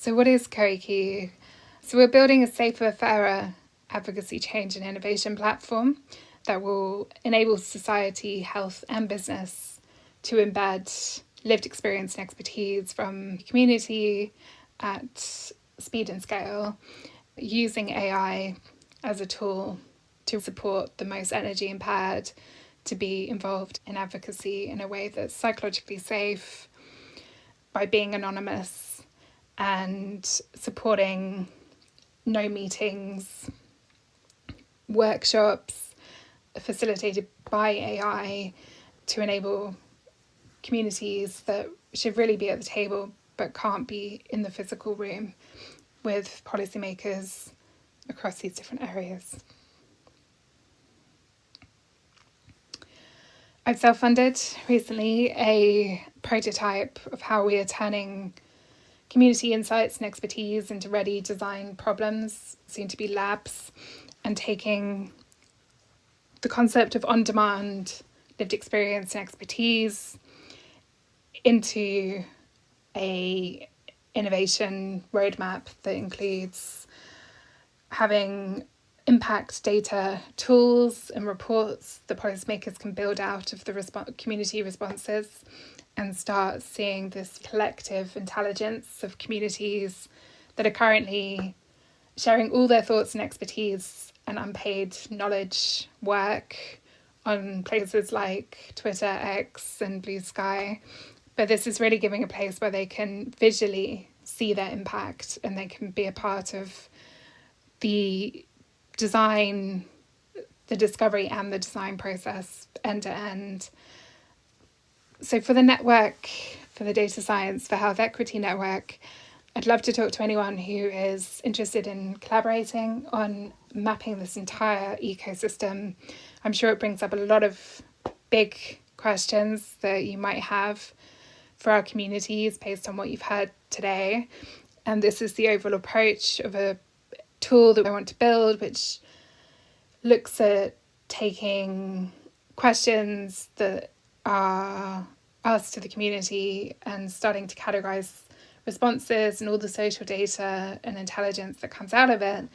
So what is Koiki? So we're building a safer, fairer advocacy, change and innovation platform that will enable society, health and business to embed lived experience and expertise from community at speed and scale, using AI as a tool to support the most energy impaired to be involved in advocacy in a way that's psychologically safe, by being anonymous and supporting no meetings, workshops facilitated by AI to enable communities that should really be at the table but can't be in the physical room with policymakers across these different areas. I've self-funded recently a prototype of how we are turning community insights and expertise into ready design problems, soon to be labs, and taking the concept of on-demand lived experience and expertise into a innovation roadmap that includes having impact data tools and reports that policymakers can build out of the community responses and start seeing this collective intelligence of communities that are currently sharing all their thoughts and expertise and unpaid knowledge work on places like Twitter, X and Blue Sky. But this is really giving a place where they can visually see their impact and they can be a part of the design, the discovery and the design process end to end. So for the network, for the data science, for health equity network, I'd love to talk to anyone who is interested in collaborating on mapping this entire ecosystem. I'm sure it brings up a lot of big questions that you might have for our communities based on what you've heard today. And this is the overall approach of a tool that I want to build, which looks at taking questions that are asked to the community and starting to categorize responses and all the social data and intelligence that comes out of it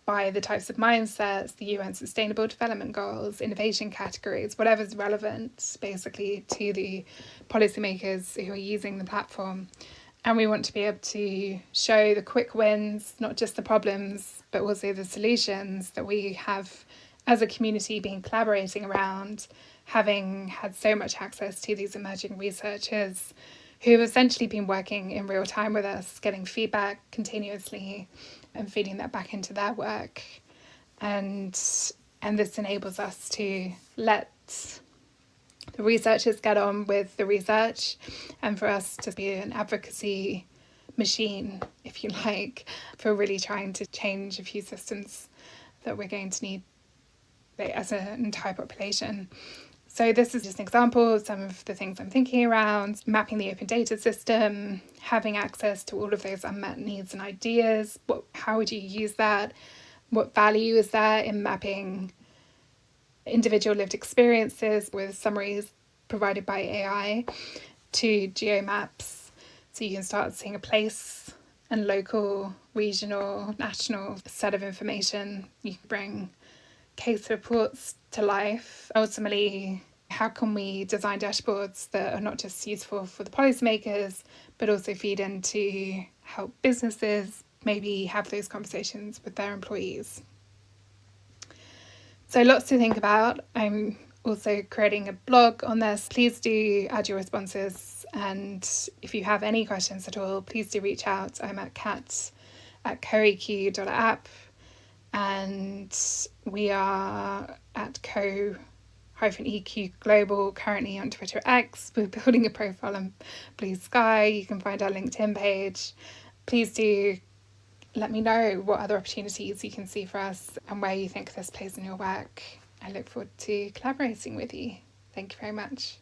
by the types of mindsets, the UN Sustainable Development Goals, innovation categories, whatever's relevant basically to the policymakers who are using the platform. And we want to be able to show the quick wins, not just the problems, but also the solutions that we have as a community been collaborating around, having had so much access to these emerging researchers who have essentially been working in real time with us, getting feedback continuously and feeding that back into their work. And this enables us to let the researchers get on with the research and for us to be an advocacy machine, if you like, for really trying to change a few systems that we're going to need as an entire population. So this is just an example of some of the things I'm thinking around: mapping the open data system, having access to all of those unmet needs and ideas. How would you use that? What value is there in mapping individual lived experiences with summaries provided by AI to geomaps, so you can start seeing a place and local, regional, national set of information. You can bring case reports to life. Ultimately, how can we design dashboards that are not just useful for the policymakers, but also feed into help businesses maybe have those conversations with their employees? So lots to think about. I'm also creating a blog on this. Please do add your responses. And if you have any questions at all, please do reach out. I'm at kat@koeq.app. And we are at co-EQ Global currently on Twitter X. We're building a profile on Blue Sky. You can find our LinkedIn page. Please do let me know what other opportunities you can see for us and where you think this plays in your work. I look forward to collaborating with you. Thank you very much.